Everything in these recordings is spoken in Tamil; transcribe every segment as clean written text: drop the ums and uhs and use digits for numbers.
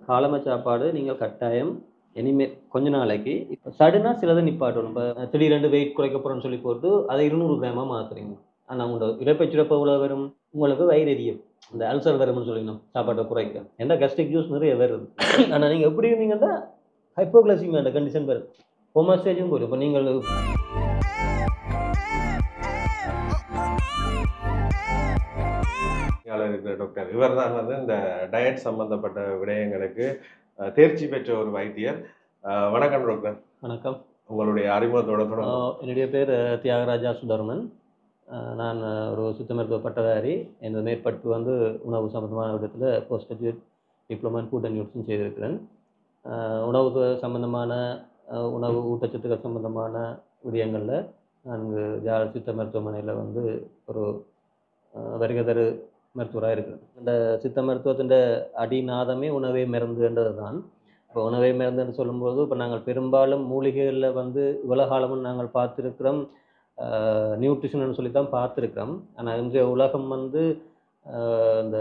காலம சாப்பாடு நீங்கள் கட்டாயம் இனிமேல் கொஞ்ச நாளைக்கு இப்போ சடுனா சிலதை நிப்பாட்டணும். இப்போ திடீரென்று வெயிட் குறைக்க போகிறோன்னு சொல்லி போட்டு அதை 200 கிராமாக மாற்றுறீங்க. ஆனால் உங்களோட இறப்பை எவ்வளோ வரும், உங்களுக்கு வயிறு எரியும், இந்த அல்சர் வரும்னு சொல்லிடணும் சாப்பாட்டை குறைக்க. ஏன்னா கஸ்ட்ரிக் ஜூஸ் நிறைய வருது. ஆனால் நீங்கள் எப்படி இருந்தீங்கன்னா ஹைப்போகிளைசிமியா அந்த கண்டிஷன் வருது, கோமா ஸ்டேஜும் போயிடும். இப்போ நீங்கள் இருக்கிற டாக்டர் இவர் தான் வந்து இந்த டயட் சம்பந்தப்பட்ட விடயங்களுக்கு தேர்ச்சி பெற்ற ஒரு வைத்தியர். வணக்கம் டாக்டர். வணக்கம். உங்களுடைய அறிமுகத்தோட என்னுடைய பேர் தியாகராஜா சுதர்மன். நான் ஒரு சித்த மருத்துவ பட்டதாரி. எனது மேற்படிப்பு வந்து உணவு சம்பந்தமான விடத்தில் post graduate diploma in food and nutrition செய்திருக்கிறேன். உணவு சம்பந்தமான உணவு ஊட்டச்சத்துக்கள் சம்பந்தமான விடயங்களில் நான் ஜாழ் சித்த மருத்துவமனையில் வந்து ஒரு வருகதரு மருத்துவராக இருக்கிறேன். இந்த சித்த மருத்துவத்தின் அடிநாதமே உணவே மருந்துன்றது தான். இப்போ உணவே மருந்துன்னு சொல்லும்போது இப்போ நாங்கள் பெரும்பாலும் மூலிகைகளில் வந்து இவ்வளோ காலமும் நாங்கள் பார்த்துருக்கிறோம், நியூட்ரிஷன் சொல்லி தான் பார்த்துருக்கிறோம். ஆனால் இன்றைய உலகம் வந்து இந்த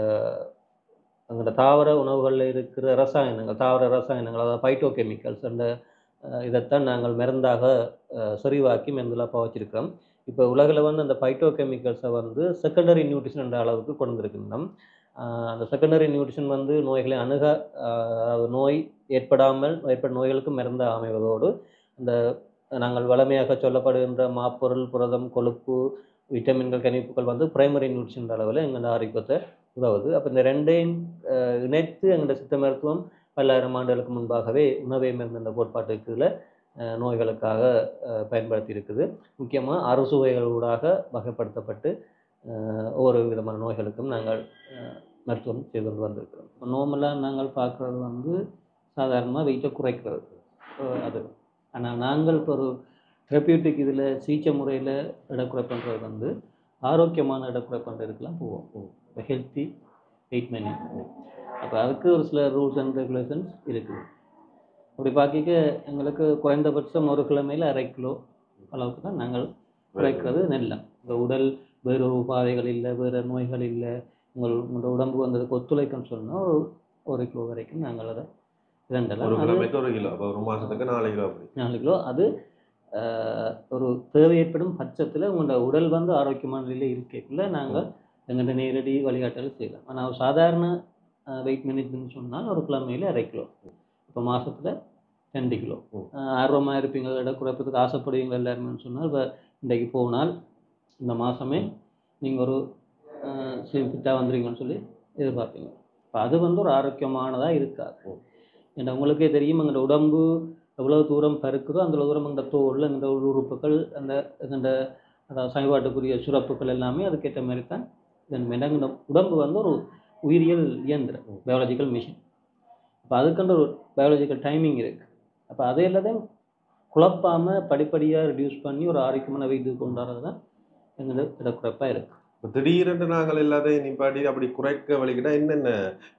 எங்களோட தாவர உணவுகளில் இருக்கிற ரசாயனங்கள், தாவர ரசாயனங்கள், அதாவது பைட்டோ கெமிக்கல்ஸ், அந்த இதைத்தான் நாங்கள் மருந்தாக செறிவாக்கி மருந்தெல்லாம் பாவச்சிருக்கிறோம். இப்போ உலகில் வந்து அந்த பைட்டோ கெமிக்கல்ஸை வந்து செகண்டரி நியூட்ரிஷன் என்ற அளவுக்கு கொண்டு வந்திருக்கின்றோம். அந்த செகண்டரி நியூட்ரிஷன் வந்து நோய்களை நோய் ஏற்படாமல் நோய்களுக்கு மருந்து அமைவதோடு இந்த நாங்கள் வளமையாக சொல்லப்படுகின்ற மாப்பொருள், புரதம், கொழுப்பு, விட்டமின்கள், கனிப்புகள் வந்து பிரைமரி நியூட்ரிஷன் அளவில் எங்களோட ஆரோக்கியத்தை உதவுது. அப்போ இந்த ரெண்டையும் இணைத்து எங்களோட சித்த மருத்துவம் பல்லாயிரம் ஆண்டுகளுக்கு முன்பாகவே உணவே மருந்து என்ற கோட்பாட்டுக்குள்ள நோய்களுக்காக பயன்படுத்தி இருக்குது. முக்கியமாக அறுசுவைகளூடாக வகைப்படுத்தப்பட்டு ஒவ்வொரு விதமான நோய்களுக்கும் நாங்கள் மருத்துவம் செய்து கொண்டு வந்திருக்கிறோம். நார்மலாக நாங்கள் பார்க்குறது வந்து சாதாரணமாக வெயிட்டை குறைக்கிறது அது. ஆனால் நாங்கள் இப்போ ஒரு தெரப்பியூட்டிக் இதில் சிகிச்சை முறையில் இடக்குறை பண்ணுறது வந்து ஆரோக்கியமான இடக்குறை பண்ணுறதுக்கெலாம் போவோம். இப்போ ஹெல்த்தி வெயிட் மேனேஜ்மெண்ட். அப்போ அதுக்கு ஒரு சில ரூல்ஸ் அண்ட் ரெகுலேஷன்ஸ் இருக்குது. அப்படி பார்க்க எங்களுக்கு குறைந்தபட்சம் ஒரு கிழமையில் 1/2 கிலோ அளவுக்கு தான் நாங்கள் குறைக்கிறது நல்ல. இந்த உடல் வேறு உபாதைகள் இல்லை, வேறு நோய்கள் இல்லை, உங்களோட உடம்பு வந்ததுக்கு ஒத்துழைக்குன்னு சொன்னால் 1 கிலோ வரைக்கும் நாங்கள் அதை இரண்டெல்லாம் 1 கிலோ, ஒரு மாதத்துக்கு 4 கிலோ. 4 கிலோ அது ஒரு தேவை ஏற்படும் பட்சத்தில் உங்களோட உடல் வந்து ஆரோக்கியமான நிலையில் இருக்கக்குள்ள நாங்கள் எங்கள்கிட்ட நேரடி வழிகாட்டல் செய்யலாம். ஆனால் சாதாரண வெயிட் மேனேஜ்மெண்ட் சொன்னால் ஒரு கிழமையில் 1/2 கிலோ, இப்போ மாதத்தில் 2 கிலோ. ஆர்வமாக இருப்பீங்க, இட குறைப்பதுக்கு ஆசைப்படுவீங்க எல்லாருமே சொன்னால் இப்போ இன்றைக்கு போனால் இந்த மாதமே நீங்கள் ஒரு ஃபிட்டாக வந்துடுவீங்கன்னு சொல்லி எதிர்பார்ப்பீங்க. இப்போ அது வந்து ஒரு ஆரோக்கியமானதாக இருக்காது. ஏன்னா உங்களுக்கே தெரியும், எங்களோட உடம்பு எவ்வளோ தூரம் பருக்குதோ அந்த தூரம் இந்த தோல், இந்த உறுப்புகள், அந்த அதாவது சமீபாட்டுக்குரிய சுரப்புகள் எல்லாமே அதுக்கேற்ற மாதிரி தான் இந்த உடம்பு வந்து ஒரு உயிரியல் இயந்திரம், பயாலஜிக்கல் மிஷின். அப்போ அதுக்குன்ற ஒரு பயாலஜிக்கல் டைமிங் இருக்குது. அப்போ அதை எல்லாத்தையும் குழப்பாமல் படிப்படியாக ரிடியூஸ் பண்ணி ஒரு ஆரோக்கியமான வெயிட்டு கொண்டாடுறது தான் எங்களோட இடக்குறைப்பாக இருக்குது. இப்போ திடீரென்று நாங்கள் எல்லாத்தையும் நிப்பாட்டி அப்படி குறைக்க வலிக்கிட்டா என்னென்ன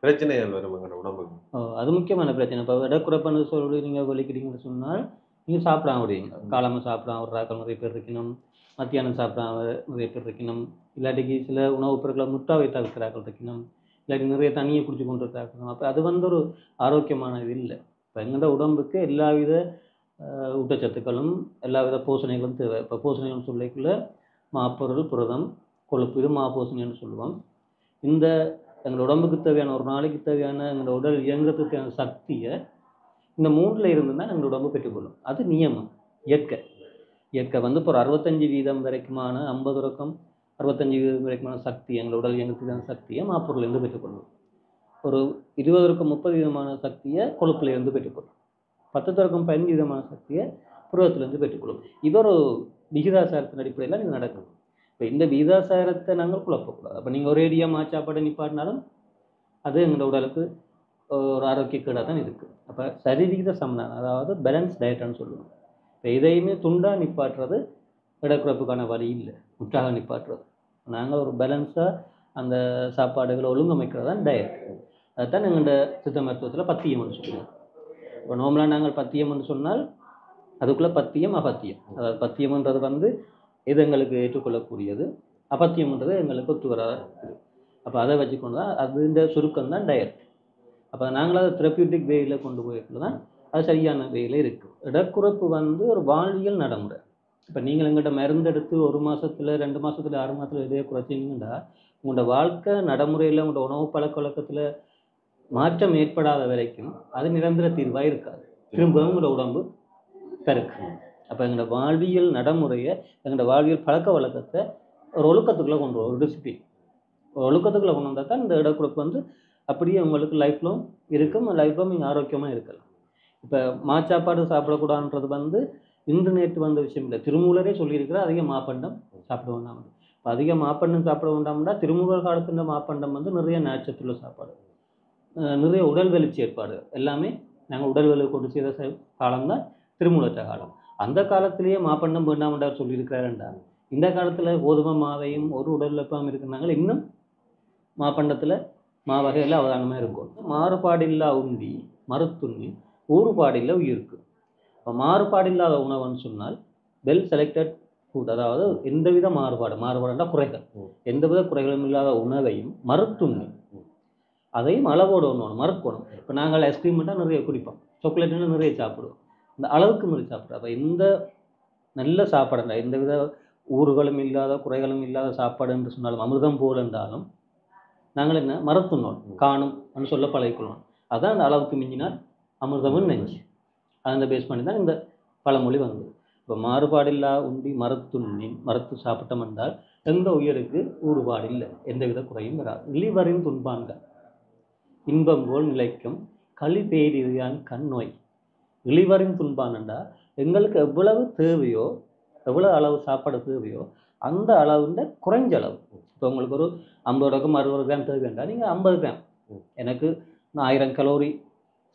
பிரச்சனைகள் வரும் எங்களோட உடம்புக்கு? அது முக்கியமான பிரச்சனை. இப்போ இடக்குறைப்பான சொல்லி நீங்கள் வலிக்கிறீங்கன்னு சொன்னால் நீங்கள் சாப்பிடாம விடுவீங்க. காலமாக சாப்பிடாம விட்றாக்கள் நிறைய பேர் இருக்கணும், மத்தியானம் சாப்பிடாம நிறைய பேர் இருக்கணும், இல்லாட்டிக்கு சில உணவுப் பொருட்களை முட்டாவை தவிர்க்கிறாக்கள் இருக்கணும், இல்லாட்டி நிறைய தண்ணியை குடிச்சு கொண்டு இருக்காங்க. அப்போ அது வந்து ஒரு ஆரோக்கியமான இது இல்லை. இப்போ எங்களோட உடம்புக்கு எல்லாவித ஊட்டச்சத்துக்களும் எல்லாவித போஷணைகளும் தேவை. இப்போ போஷணைகள் சொல்லிக்குள்ள மாப்பொருள், புரதம், கொழுப்பு, இது மாப்போஷணைன்னு சொல்லுவோம். இந்த எங்களோட உடம்புக்கு தேவையான ஒரு நாளைக்கு தேவையான எங்களோட உடல் இயங்குறதுக்கு தேவையான சக்தியை இந்த 3ல் இருந்துன்னா எங்களோட உடம்பு பெற்றுக்கொள்ளும். அது நியமம், இயற்கை வந்து இப்போ ஒரு 65% வரைக்குமான 50 தொடக்கம் 65% வரைக்குமான சக்தி எங்களோட உடல் இயங்குறதுக்கான சக்தியை மாப்பொருளிலிருந்து பெற்றுக்கொள்ளும். ஒரு 20-30% சக்தியை கொழுப்புலேருந்து பெற்றுக்கொள்ளும். 10-15% சக்தியை புரதத்திலேருந்து பெற்றுக்கொள்ளும். இது ஒரு விகிதாசாரத்தின் அடிப்படையில் இது நடக்கும். இப்போ இந்த விகிதாசாரத்தை நாங்கள் குழப்பக்கூடாது. அப்போ நீங்கள் ஒரேடியாக மாச்சாப்பாடு நிப்பாட்டினாலும் அது எங்களோட உடலுக்கு ஒரு ஆரோக்கியக்கேடாக தான் இருக்குது. அப்போ சரிவிகித சமனான, அதாவது பேலன்ஸ் டயட்டான்னு சொல்லுவோம். இப்போ இதையுமே துண்டாக நிப்பாட்டுறது இடக்குறைப்புக்கான வழி இல்லை, முற்றாக நிப்பாட்டுறது. நாங்கள் ஒரு பேலன்ஸாக அந்த சாப்பாடுகளை ஒழுங்கமைக்கிறது தான் டயட். அதுதான் எங்கள்ட சித்த மருத்துவத்தில் பத்தியம்னு சொல்லுவோம். இப்போ நார்மலாக நாங்கள் பத்தியம்னு சொன்னால் அதுக்குள்ளே பத்தியம், அபத்தியம். அதாவது பத்தியம்ன்றது வந்து இது எங்களுக்கு ஏற்றுக்கொள்ளக்கூடியது, அபத்தியம்ன்றது எங்களுக்கு ஒத்து வராது. அப்போ அதை வச்சுக்கொண்டு தான் அது இந்த சுருக்கம் தான் டயட். அப்போ நாங்கள் அதை தெரப்பியூட்டிக் வேயில் கொண்டு போய்ட்டு தான் அது சரியான வேயில் இருக்குது. இடக்குறைப்பு வந்து ஒரு வாழ்வியல் நடைமுறை. இப்போ நீங்கள் எங்கிட்ட மருந்து எடுத்து 1 மாதத்தில் 2 மாதத்தில் 6 மாதத்தில் இதே குறைச்சிங்கன்னா உங்களோட வாழ்க்கை நடைமுறையில் உங்களோட உணவு பழக்க வழக்கத்தில் மாற்றம் ஏற்படாத வரைக்கும் அது நிரந்தர தீர்வாக இருக்காது. திரும்பவும் உங்களோட உடம்பு பெருக்கு. அப்போ எங்களோட வாழ்வியல் நடைமுறையை எங்களோட வாழ்வியல் பழக்க வழக்கத்தை ஒரு ஒழுக்கத்துக்குள்ளே கொண்டு வரும். ஒரு டிசிப்ளின் ஒரு ஒழுக்கத்துக்குள்ளே கொண்டு வந்தால் தான் இந்த இடக்குறைப்பு வந்து அப்படியே உங்களுக்கு லைஃப்லும் இருக்கும். லைஃப்லும் நீங்கள் ஆரோக்கியமாக இருக்கலாம். இப்போ மாச்சாப்பாடு சாப்பிடக்கூடாதுன்றது வந்து இன்று நேற்று வந்த விஷயம் இல்லை. திருமூலரே சொல்லியிருக்கிற அதிக மாப்பண்டம் சாப்பிட வேண்டாம். இப்போ அதிக மாப்பண்டம் சாப்பிட வேண்டாம்னா திருமூலர் காலத்தில் மாப்பண்டம் வந்து நிறைய நாச்சத்துள்ள சாப்பாடு, நிறைய உடல் வெளிச்சி ஏற்பாடு எல்லாமே நாங்கள் உடல் வெளி கொண்டு செய்த காலம்தான் திருமூலற்ற காலம். அந்த காலத்திலேயே மாப்பண்டம் வேண்டாம்ன்றார் சொல்லியிருக்கிறாருண்டா இந்த காலத்தில் கோதுமை மாவையும் ஒரு உடல் வெப்பம் இருக்கிறாங்க. இன்னும் மாப்பண்டத்தில் மாவகையில் அவதானமாக இருக்கும். மாறுபாடில்லா உண்டி மறுத்துண்ணி ஊறுபாடில்லை உயிருக்கு. இப்போ மாறுபாடில்லாத உணவுன்னு சொன்னால் வெல் செலக்டட் ஃபுட், அதாவது எந்தவித மாறுபாடுனா குறைகள், எந்தவித குறைகளும் இல்லாத உணவையும் மறுத்துண்ணி அதையும் அளவோடு ஒன்று மறுக்கணும். இப்போ நாங்கள் ஐஸ்கிரீம் மட்டும் நிறைய குடிப்போம், சாக்லேட்னு நிறைய சாப்பிடுவோம், இந்த அளவுக்கு நிறைய சாப்பிடுவோம். அப்போ எந்த நல்ல சாப்பாடுண்டா எந்தவித ஊறுகளும் இல்லாத குறைகளும் இல்லாத சாப்பாடு என்று சொன்னாலும் அமிர்தம் போல் என்றாலும் நாங்கள் என்ன மறுத்துண்ணோம் காணும் சொல்ல பழகிக்கொள்ளணும். அதான் அந்த அளவுக்கு மிஞ்சினால் அமிர்தமும் நெஞ்சு அந்த பேஸ் பண்ணி தான் இந்த பழமொழி வந்தது. இப்போ மாறுபாடில்லா உண்டி மறுத்து சாப்பிட்டோம் என்றால் எந்த உயிருக்கு ஊறுபாடு இல்லை, எந்தவித குறையும் வராது. இழிவரின் துன்பான்கள் இன்பம் போல் நிலைக்கும் களி பேரியான் கண் நோய். இழிவரின் துன்பான் என்றால் எங்களுக்கு எவ்வளவு தேவையோ, எவ்வளவு அளவு சாப்பாடு தேவையோ அந்த அளவுன்ற குறைஞ்ச அளவு. இப்போ உங்களுக்கு ஒரு 50 கிராம் 60 கிராம் தேவை வேண்டாம், நீங்கள் 50 கிராம், எனக்கு 1000 கலோரி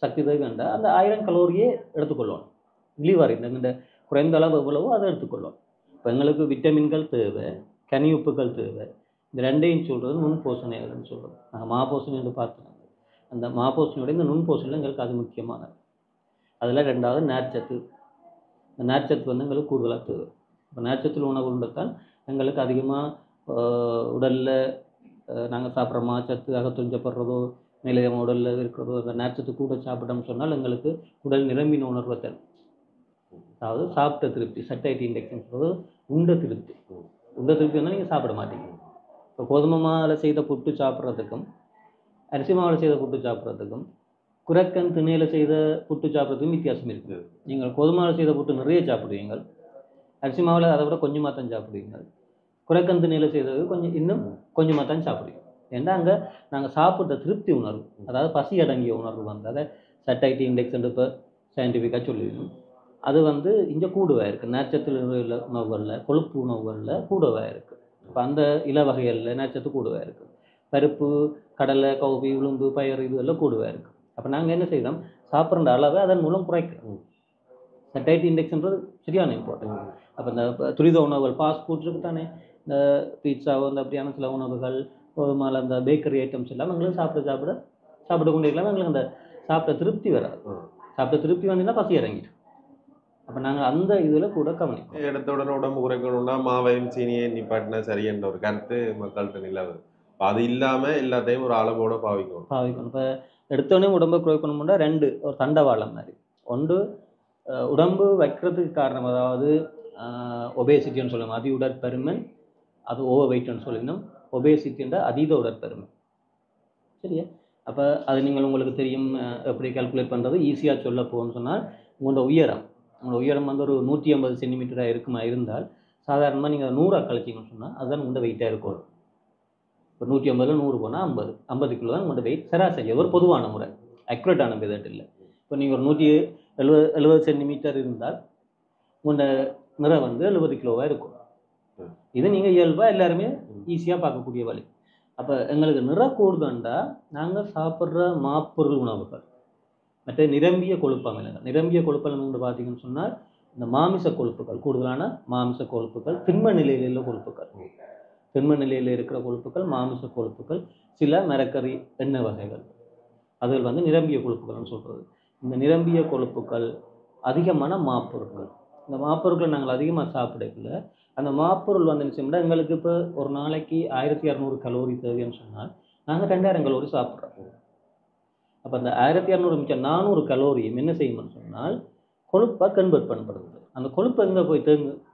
சக்தி தேவை வேண்டாம், அந்த 1000 கலோரியே எடுத்துக்கொள்ளணும். இழிவரின் இந்த குறைந்த அளவு எவ்வளவோ அதை எடுத்துக்கொள்ளணும். இப்போ எங்களுக்கு விட்டமின்கள் தேவை, கனி உப்புகள் தேவை. இந்த ரெண்டையும் சொல்கிறது நுண்போஷணைகள்னு சொல்கிறோம். நாங்கள் மாப்போஷணை என்று பார்த்தோம். அந்த மாப்போஷணையோட இந்த நுண்போஷணை எங்களுக்கு அது முக்கியமானது. அதில் 2வது நார்ச்சத்து. இந்த நார்ச்சத்து வந்து எங்களுக்கு கூடுதலாக தேவை. இப்போ நார்ச்சத்து உணவு உண்டத்தான் எங்களுக்கு அதிகமாக உடலில் நாங்கள் சாப்பிட்ற மாச்சத்து அகத்துஞ்சப்படுறதோ நிலையம் உடலில் இருக்கிறதோ அந்த நார்ச்சத்து கூட சாப்பிட்டோம்னு சொன்னால் எங்களுக்கு உடல் நிரம்பின உணர்வை தரும். அதாவது சாப்பிட்ட திருப்தி, சட்டைட்டி இண்டெக்ஸ்ன்னு சொல்கிறது உண்ட திருப்தி. உண்ட திருப்தி வந்தால் நீங்கள் சாப்பிட மாட்டீங்க. இப்போ கோதுமை மாவில் செய்த புட்டு சாப்பிட்றதுக்கும் அரிசி மாவில் செய்த புட்டு சாப்பிட்றதுக்கும் குரக்கன் திணையில் செய்த புட்டு சாப்பிட்றதுக்கும் வித்தியாசம் இருக்குது. நீங்கள் கோதுமை மாவில் செய்த புட்டு நிறைய சாப்பிடுவீங்க, அரிசி மாவில் அதை விட கொஞ்சமாக தான் சாப்பிடுவீங்க. குரக்கன் திணையில் செய்தது இன்னும் கொஞ்சமாக தான் சாப்பிடுவீங்க. ஏன்னா அங்கே நாங்கள் சாப்பிட்ட திருப்தி உணர்வு, அதாவது பசி அடங்கிய உணர்வு வந்து அதை சட்டைட்டி இண்டெக்ஸ் இப்போ சயின்டிஃபிக்காக சொல்லுவீங்க. அது வந்து இங்கே கூடுவாக இருக்குது. நேச்சத்தில் உணவுகளில் கொழுப்பு உணவுகளில் கூடுவாக இருக்குது. இப்போ அந்த இல வகைகளில் நேச்சத்து கூடுவாக இருக்குது. பருப்பு, கடலை, கவுப்பி, உளுந்து, பயிர் இதெல்லாம் கூடுவாக இருக்குது. அப்போ நாங்கள் என்ன செய்கிறோம், சாப்பிட்ற அளவை அதன் மூலம் குறைக்கிறோம். சட்டைட்டி இண்டெக்ஸ்ன்றது சரியான இம்பார்ட்டன்ட். அப்போ இந்த துரித உணவுகள் ஃபாஸ்ட் ஃபுட் இருக்குது தானே, இந்த பீட்சாவோ இந்த அப்படியான சில உணவுகள் கோதுமாவில் அந்த பேக்கரி ஐட்டம்ஸ் எல்லாம் எங்களுக்கு சாப்பிட கொண்டே இல்லாமல் எங்களுக்கு அந்த சாப்பிட்ட திருப்தி வராது. சாப்பிட்ட திருப்தி வந்தீங்கன்னா பசி இறங்கிடும். அப்போ நாங்கள் அந்த இதில் கூட கவனிப்போம். இடத்துடன் உடம்பு குறைக்கணும்னா மாவையும் சீனியையும் நிப்பாட்டினா சரியன்ற ஒரு கருத்து மக்கள்கிட்ட நிலவுது. அது இல்லாமல் எல்லாத்தையும் ஒரு அளவோட பாவிக்கணும். இப்போ எடுத்தோடனே உடம்பை குறைக்கணும்னா 2 ஒரு தண்டவாளம் மாதிரி. ஒன்று உடம்பு வைக்கிறதுக்கு காரணம், அதாவது ஒபேசிட்டின்னு சொல்லணும், அதி உடற்பருமன், அது ஓவர் வெயிட்னு சொல்லணும். ஒபேசிட்டின்ற அதீத உடற்பருமன், சரியா? அப்போ அது உங்களுக்கு தெரியும் எப்படி கால்குலேட் பண்ணுறது. ஈஸியாக சொல்ல போகணும்னு சொன்னால் உங்களோட உயரம் வந்து ஒரு 150 சென்டிமீட்டராக இருந்தால் சாதாரணமாக நீங்கள் 100 கழிச்சிங்கன்னு சொன்னால் அதுதான் உங்களோட வெயிட்டாக இருக்கும். இப்போ 150ல் 100 போனால் 50 கிலோ தான் உங்களோட வெயிட் சராசரி. ஒரு பொதுவான முறை, அக்யூரேட்டான மெத்தட் இல்லை. இப்போ நீங்கள் ஒரு 170 சென்டிமீட்டர் இருந்தால் உங்களோட நிறை வந்து 70 கிலோவாக இருக்கும். இது நீங்கள் இயல்பாக எல்லாருமே ஈஸியாக பார்க்கக்கூடிய வழி. அப்போ எங்களுக்கு நிறை கூடுதண்டா நாங்கள் சாப்பிட்ற மாப்பொருள் உணவுகள், மற்ற நிரம்பிய கொழுப்பு அமிலங்கள். நிரம்பிய கொழுப்பு அமிலங்கள் பார்த்தீங்கன்னு சொன்னால் இந்த மாமிச கொழுப்புகள், கூடுதலான மாமிச கொழுப்புகள், திண்ம நிலையில் உள்ள கொழுப்புகள், திண்ம நிலையில் இருக்கிற கொழுப்புகள், மாமிச கொழுப்புகள், சில மரக்கறி எண்ணெய் வகைகள், அதுகள் வந்து நிரம்பிய கொழுப்புகள்னு சொல்கிறது. இந்த நிரம்பிய கொழுப்புகள், அதிகமான மாப்பொருட்கள். இந்த மாப்பொருட்களை நாங்கள் அதிகமாக சாப்பிடக்குள்ள அந்த மாப்பொருள் வந்து நிச்சயம்னா எங்களுக்கு இப்போ ஒரு நாளைக்கு 1200 கலோரி தேவைன்னு சொன்னால் நாங்கள் 2000 கலோரி சாப்பிட்றோம். அப்போ அந்த 1600 மிச்சம் 400 கலோரியும் என்ன செய்யும்னு சொன்னால் கொழுப்பாக கன்வெர்ட் பண்ணப்படுது. அந்த கொழுப்பு எங்கே போய்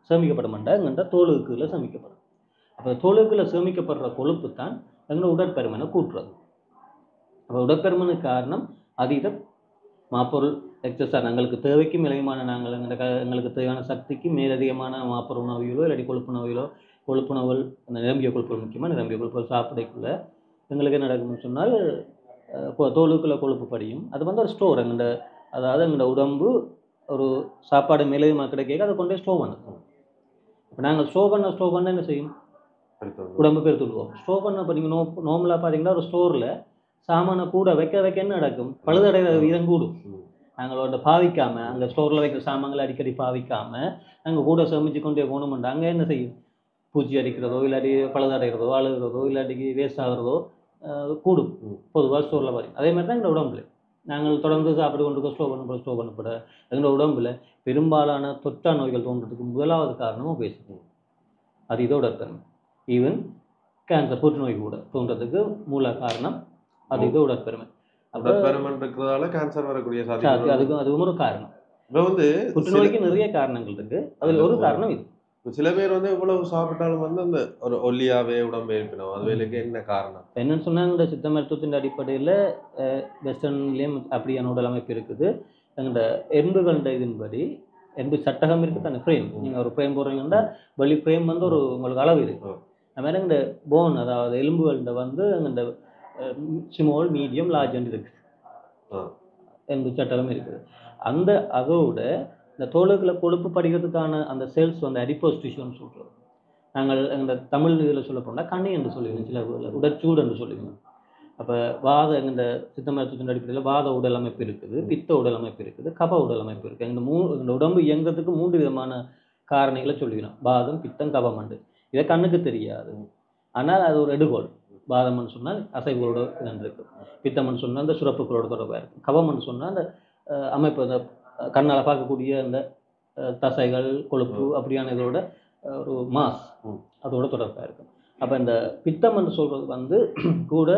சேமிக்கப்பட மாட்டா எங்கள்கிட்ட தோலுக்குள்ள சேமிக்கப்படும். அப்போ தோலுக்குள்ள சேமிக்கப்படுற கொழுப்பு தான் எங்களோட உடற்பருமனை கூட்டுறது. அப்போ உடற்பருமனுக்கு காரணம் அதீத மாப்பொருள் எக்ஸஸாக எங்களுக்கு தேவைக்கு மிளையமான நாங்கள் எங்களுக்கு தேவையான சக்திக்கு மேலதிகமான மாப்பொருள் உணவிலோ இல்லாட்டி கொழுப்புணவுகள் அந்த நிரம்பிய கொழுப்புகள், முக்கியமாக நிரம்பிய கொழுப்புகள் சாப்பிடக்குள்ள எங்களுக்கு என்ன நடக்கும்னு சொன்னால் தோலுக்குள்ள கொழுப்பு படியும். அது வந்து ஒரு ஸ்டோர் அதாவது எங்களோட உடம்பு ஒரு சாப்பாடு மேலதிகமாக கிடைக்க அதை கொண்டே ஸ்டோவ் பண்ணும். இப்போ நாங்கள் ஸ்டோவ் பண்ண என்ன செய்யும்? உடம்பு பெருத்துடுவோம். ஸ்டோவ் பண்ண இப்போ நீங்கள் நார்மலாக பார்த்தீங்கன்னா ஒரு ஸ்டோரில் சாமானை கூட வைக்க என்ன நடக்கும்? பழுதடைகிற வீதம் கூடும். நாங்களோட பாவிக்காமல் அங்கே ஸ்டோரில் வைக்கிற சாமான்களை அடிக்கடி பாவிக்காமல் நாங்கள் கூட சேமிச்சு கொண்டே போகணுமெண்டா அங்கே என்ன செய்யும்? பூச்சி அடிக்கிறதோ இல்லாட்டி பழுதடைகிறதோ அழுகிறதோ இல்லாட்டிக்கு வேஸ்ட் ஆகிறதோ கூடும் பொதுவாக ஸ்டோரில் பார்த்தீங்க. அதே மாதிரி தான் எங்களோட உடம்புல நாங்கள் தொடர்ந்து சாப்பிட்டு கொண்டு ஸ்டோவ் பண்ணப்பட எங்களோட உடம்புல பெரும்பாலான தொற்றா நோய்கள் தோன்றதுக்கு முதலாவது காரணமும் பேசுகிறோம். அது இதோட உடற்பருமன். ஈவன் கேன்சர், புற்றுநோய் கூட தோன்றதுக்கு மூல காரணம் அது இதோட உடற்பருமன். உடற்பருமன் இருக்கிறதால கேன்சர் வரக்கூடிய சாத்தியம் அதுவும் ஒரு காரணம். இப்போ வந்து புற்றுநோய்க்கு நிறைய காரணங்கள் இருக்கு, அதில் ஒரு காரணம் இது. சில பேர் வந்து இவ்வளவு சாப்பிட்டாலும் வந்து அந்த ஒரு ஒல்லியாவே உடம்பு இருப்பினோம். அது வேலைக்கு என்ன காரணம்? என்னன்னு சொன்னாங்க, சித்த மருத்துவத்தின் அடிப்படையில் வெஸ்டர்ன்லேயும் அப்படியான உடல் அமைப்பு இருக்குது. எங்களோட எறும்புகள இதன்படி எறும்பு சட்டகம் இருக்குது தானே, ஃப்ரேம். நீங்கள் ஒரு ஃப்ரேம் போடுறீங்கன்னா வெளி ஃப்ரேம் வந்து ஒரு உங்களுக்கு அளவு இருக்குது. அது மாதிரி எங்களோட போன், அதாவது எலும்புகள்கிட்ட வந்து எங்களோட ஸ்மால், மீடியம், லார்ஜ் இருக்குது. எறும்பு சட்டகம் இருக்குது. அதோட இந்த தோலுக்குள்ள கொழுப்பு படிக்கிறதுக்கான அந்த செல்ஸ் வந்து அடிப்போஸ் டிஷ்யூன்னு சொல்கிறோம். நாங்கள் எங்கள் தமிழ் இதில் சொல்ல போனால் கண்ணி என்று சொல்லுவோம், சில உடற்சூடு என்று சொல்லுவோம். அப்போ இந்த சித்த மருத்துவத்தின் அடிப்படையில் வாத உடல் அமைப்பு இருக்குது, பித்த உடல் அமைப்பு இருக்குது, கப உடல் அமைப்பு இருக்குது. இந்த உடம்பு இயங்குறதுக்கு 3 விதமான காரணிகளை சொல்லிக்கணும்: வாதம், பித்தம், கபமண்டு. இதை கண்ணுக்கு தெரியாது, ஆனால் அது ஒரு எடுகோள். வாதம்னு சொன்னால் அசைவுகளோட இதன் இருக்குது, பித்தம்னு சொன்னால் அந்த சுரப்புகளோட தொடர்பாக இருக்குது, கபம்னு சொன்னால் அந்த அமைப்பு, அந்த கண்ணால் பார்க்கக்கூடிய அந்த தசைகள், கொழுப்பு அப்படியான இதோட ஒரு மாஸ் அதோட தொடர்பாக இருக்கும். அப்போ இந்த பித்தம் என்று சொல்கிறது வந்து கூட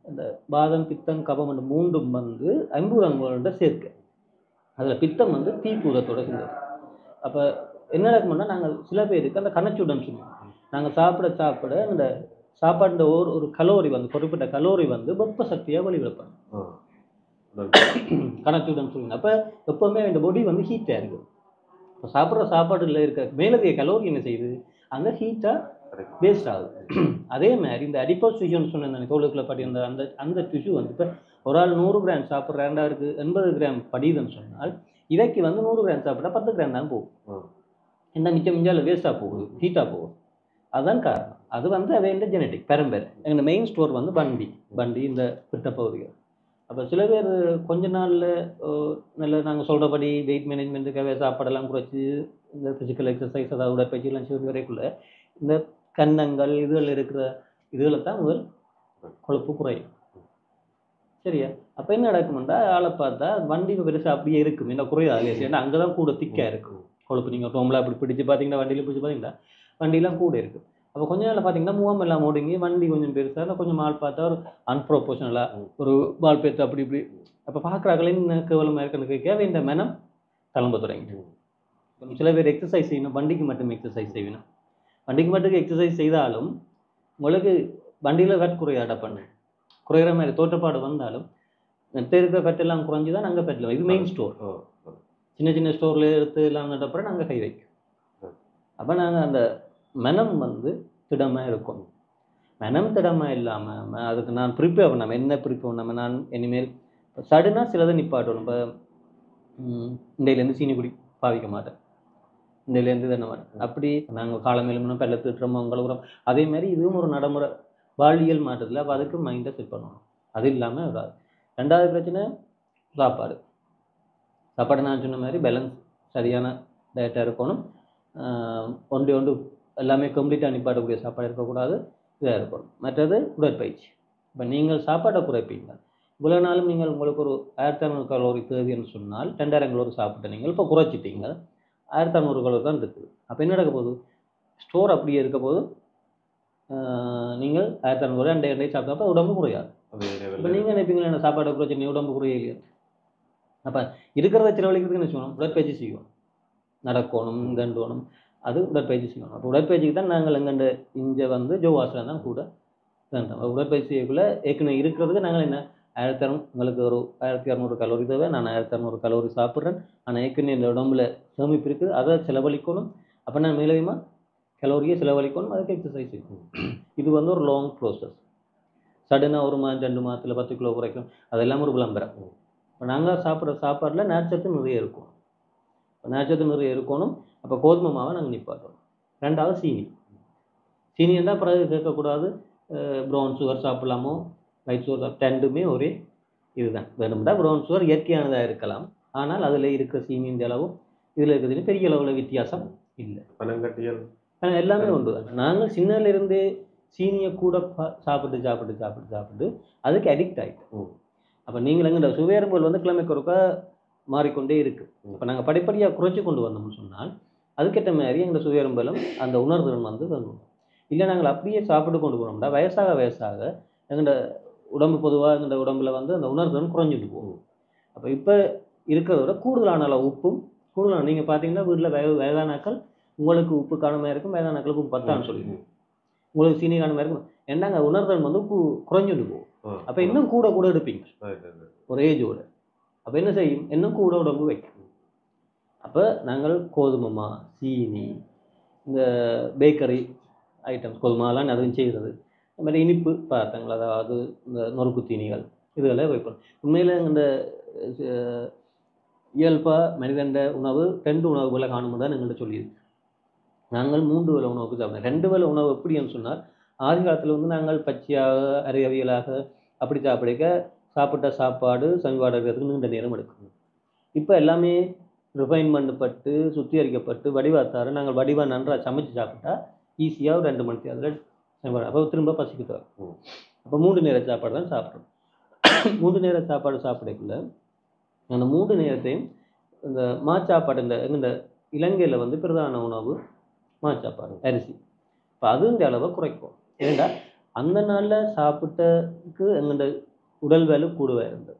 இந்த பாதம், பித்தம், கபம் என்று 3 வந்து ஐம்பூதங்களோட சேர்க்கை. அதில் பித்தம் வந்து தீப்பூதத்தோட சேர்ந்தது. அப்போ என்ன நடக்கும்னா, நாங்கள் சில பேருக்கு அந்த கணச்சுடன் சொல்லுவோம். நாங்கள் சாப்பிட இந்த சாப்பாடு ஒரு கலோரி வந்து, குறிப்பிட்ட கலோரி வந்து வெப்ப சக்தியாக வெளிவிடப்படும், கணச்சுடன் சொல்லுங்க. அப்போ எப்போவுமே இந்த பொடி வந்து ஹீட்டாக இருக்குது. இப்போ சாப்பிட்ற சாப்பாடுல இருக்க மேலதிக கலோரி என்ன செய்யுது? அங்கே ஹீட்டாக வேஸ்ட் ஆகுது. அதே மாதிரி இந்த அடிப்போஸ் டிஷ்யூன்னு சொன்ன தோலுக்குள்ள படி அந்த டிஷ்யூ வந்து இப்போ ஒரு ஆள் 100 கிராம் சாப்பிட்ற 80 கிராம் படிதுன்னு சொன்னால் இதைக்கு வந்து 100 கிராம் சாப்பிட்டா 10 கிராம் தான் போகும். இந்த மிஞ்சால வேஸ்ட்டாக போகுது, ஹீட்டாக போகுது. அதுதான் காரணம். அது வந்து அவையோட ஜெனட்டிக் பரம்பரை. எங்கள் மெயின் ஸ்டோர் வந்து பண்டி இந்த பிட்ட பகுதிகள். அப்போ சில பேர் கொஞ்ச நாளில் நல்ல நாங்கள் சொல்கிறபடி வெயிட் மேனேஜ்மெண்ட்டுக்காக சாப்பாடெல்லாம் குறைச்சி இந்த ஃபிசிக்கல் எக்ஸசைஸ், அதாவது உடற்பயிற்சியெல்லாம் செய்வது வரைக்குள்ள இந்த கன்னங்கள் இதுகள் இருக்கிற இதுகளில் தான் முதல் கொழுப்பு குறையும். சரியா? அப்போ என்ன நடக்கும்னா, ஆளை பார்த்தா வண்டி பெருசாக அப்படியே இருக்கும், என்ன குறையாது. ஏன்னா அங்கே தான் கூட திக்காக இருக்கும் கொழுப்பு. நீங்கள் டோமில் அப்படி பிடிச்சி பார்த்தீங்கன்னா, வண்டியில் பிடிச்சி பார்த்தீங்கன்னா வண்டியெலாம் கூட இருக்குது. அப்போ கொஞ்ச நாள் பார்த்தீங்கன்னா முகம் எல்லாம் ஓடுங்கி வண்டி கொஞ்சம் பெருசாக, கொஞ்சம் ஆள் பார்த்தா ஒரு அன்ப்ரொபோஷனலாக ஒரு பால் பேத்து அப்படி இப்படி. அப்போ பார்க்குறாங்களேன்னு கேவலமாக இருக்கிறதுக்கே இந்த மனம் கிளம்ப தொடங்கிட்டு. சில பேர் எக்ஸசைஸ் செய்யணும், வண்டிக்கு மட்டும் எக்ஸசைஸ் செய்யணும். வண்டிக்கு மட்டும் எக்ஸசைஸ் செய்தாலும் உங்களுக்கு வண்டியில் ஃபேட் குறையாட பண்ணு குறைகிற மாதிரி தோற்றப்பாடு வந்தாலும் நெட்ட இருக்கிற ஃபேட்டெல்லாம் குறைஞ்சி தான் நாங்கள் ஃபேட்டில். இது மெயின் ஸ்டோர். சின்ன ஸ்டோரில் எடுத்து எல்லாம் நட்டப்புறம் நாங்கள் கை வைக்கும். அப்போ நாங்கள் அந்த மனம் வந்து திடமாக இருக்கும். மனம் திடமாக இல்லாமல் அதுக்கு நான் ப்ரிப்பேர் பண்ணாமல் என்ன ப்ரிப்பேர் பண்ணாமல் நான் இனிமேல் சடுனா சிலதை நிப்பாட்டணும். இப்போ இண்டையிலேருந்து சீனி குடி பாவிக்க மாட்டேன், இண்டையிலேருந்து தானே மாட்டேன். அப்படி நாங்கள் காலமேலும் பெல்ல திட்டுறோம், கழுவுறோம். அதே மாதிரி இதுவும் ஒரு நடைமுறை வாழ்வியல் மாற்றத்தில். அப்போ அதுக்கு மைண்டை செட் பண்ணணும். அது இல்லாமல் வராது. 2வது பிரச்சனை சாப்பாடு. நான் சொன்ன மாதிரி பேலன்ஸ், சரியான டயட்டாக இருக்கணும். ஒன்று எல்லாமே கம்ப்ளீட்டாக நிப்பாட்டக்கூடிய சாப்பாடு இருக்கக்கூடாது, இதாக இருக்கணும். மற்றது உடற்பயிற்சி. இப்போ நீங்கள் சாப்பாட்டை குறைப்பீங்க. இவ்வளோ நாளும் நீங்கள் உங்களுக்கு ஒரு 1600 கலோரி தேவைன்னு சொன்னால் 2000 கலோரி சாப்பிட்டு நீங்கள் இப்போ குறைச்சிட்டீங்க, 1600 கலோரி தான் இருக்குது. அப்போ என்ன நடக்க போகுது? ஸ்டோர் அப்படியே இருக்க போது நீங்கள் 1600 2 சாப்பிட்டப்போ உடம்பு குறையாது. அதே இப்போ லெவலில் நீங்கள் நினைப்பீங்களா என்ன சாப்பாடு பிரச்சனை உடம்பு குறைய இல்லையா? அப்போ இருக்கிறத செலவழிக்கிறதுக்கு என்ன செய்யணும்? உடற்பயிற்சி செய்யணும், நடக்கணும், கண்டோணும், அது உடற்பயிற்சி செய்யணும். அப்போ உடற்பயிற்சிக்கு தான் நாங்கள் எங்கண்ட இங்கே வந்து ஜோவாசில் தான் கூட வேண்டாம். உடற்பயிற்சி செய்யக்குள்ள ஏற்கனவே இருக்கிறதுக்கு நாங்கள் என்ன 1200 உங்களுக்கு ஒரு 1200 கலோரி தேவை, நான் 1200 கலோரி சாப்பிட்றேன், ஆனால் ஏற்கனவே இந்த உடம்புல சேமிப்பு இருக்குது, அதை செலவழிக்கணும். அப்போ நான் மேலதிகமாக கலோரியை செலவழிக்கணும், அதுக்கு எக்ஸசைஸ் செய்யணும். இது வந்து ஒரு லாங் ப்ரோசஸ். சடனாக 1 மாதம் 2 மாதத்தில் 10 கிலோ குறைக்கணும், அதெல்லாம் ஒரு விளம்பரம். இப்போ நாங்கள் சாப்பிட்ற சாப்பாட்டில் நார்ச்சத்து நிறைய இருக்கும். இப்போ நார்ச்சத்து நிறைய இருக்கணும். அப்போ கோதுமை மாவை நாங்கள் நிப்பாட்டணும். 2வது சீனி. சீனி இருந்தால் பிறகு கேட்கக்கூடாது ப்ரௌன் சுகர் சாப்பிடலாமோ ஒயிட் சுகர் ரெண்டுமே ஒரே இதுதான். வேணும்னா ப்ரௌன் சுகர் இயற்கையானதாக இருக்கலாம், ஆனால் அதில் இருக்கிற சீனியின் அளவும் இதில் இருக்கிறதுல பெரிய அளவில் வித்தியாசம் இல்லை. பனங்கட்டியல் எல்லாமே உண்டு. நாங்கள் சின்னதுலேருந்தே சீனியை கூட சாப்பிட்டு சாப்பிட்டு சாப்பிட்டு சாப்பிட்டு அதுக்கு அடிக்ட் ஆகிட்டோம். அப்போ நீங்கள் எங்கள்ட சுவையரும்புகள் வந்து கிழமைக்கு ஒருக்கா மாறிக்கொண்டே இருக்குது. இப்போ நாங்கள் படிப்படியாக குறைச்சி கொண்டு வந்தோம்னு சொன்னால் அதுக்கேற்ற மாதிரி எங்கள் சுவையரும்பலும் அந்த உணர்திறன் வந்து வேணும். இல்லை நாங்கள் அப்படியே சாப்பிட்டு கொண்டு போனோம்னா வயசாக வயசாக எங்கள்ட உடம்பு பொதுவாக எங்கள்ட உடம்புல வந்து அந்த உணர்திறன் குறைஞ்சிட்டு போகும். அப்போ இப்போ இருக்கிறத விட கூடுதலான அளவு உப்பும் கூடுதலான நீங்கள் பார்த்தீங்கன்னா வீட்டில் வயதானாக்கள் உங்களுக்கு உப்பு காணமாக இருக்கும், வயதானாக்களுக்கு உப்பு பத்தான்னு சொல்லிடுவோம், உங்களுக்கு சீனி காணமாக இருக்கும். ஏன்னாங்க உணர்திறன் வந்து குறைஞ்சிட்டு போகும். அப்போ இன்னும் கூட கூட எடுப்பீங்க ஒரு ஏஜோட. அப்போ என்ன செய்யும்? இன்னும் கூட உடம்பு வைக்கும். அப்போ நாங்கள் கோதுமைமா, சீனி, இந்த பேக்கரி ஐட்டம்ஸ் கோதுமாலாம் அதுவும் செய்கிறது, அது மாதிரி இனிப்பு பதார்த்தங்கள், அதாவது இந்த நொறுக்கு தீனிகள், இதெல்லாம் வைப்போம். உண்மையில் இந்த இயல்பாக மனிதண்ட உணவு 2 உணவுகளை காணும் தான் எங்கள்கிட்ட சொல்லியிருக்கு. நாங்கள் 3 வேளை உணவுக்கு சாப்பிடுவோம். 2 வேளை உணவு எப்படின்னு சொன்னால் ஆதி காலத்தில் வந்து நாங்கள் பச்சையாக அறிவியலாக அப்படி சாப்பிட்ட சாப்பாடு சமிபாடு இருக்கிறதுக்கு நீண்ட நேரம் எடுக்கும். இப்போ எல்லாமே ரிஃபைன்மெண்ட் பட்டு சுத்திகரிக்கப்பட்டு வடிவாத்தாரு நாங்கள் வடிவாக நன்றாக சமைச்சு சாப்பிட்டா ஈஸியாக ஒரு 2 மணி நேரத்தில் சமைப்பாடு. அப்போ திரும்ப பசிக்கு தரும். அப்போ 3 நேர சாப்பாடு தான் சாப்பிட்றோம். 3 நேர சாப்பாடு சாப்பிடக்குள்ள அந்த 3 நேரத்தையும் இந்த மாச்சாப்பாடு இந்த இலங்கையில் வந்து பிரதான உணவு மாச்சாப்பாடு அரிசி. இப்போ அதுங்கிற அளவை குறைக்கும். ஏன்னா அந்த நாளில் சாப்பிட்டதுக்கு எங்கள்ட உடல் வேலை கூடவே இருந்தது.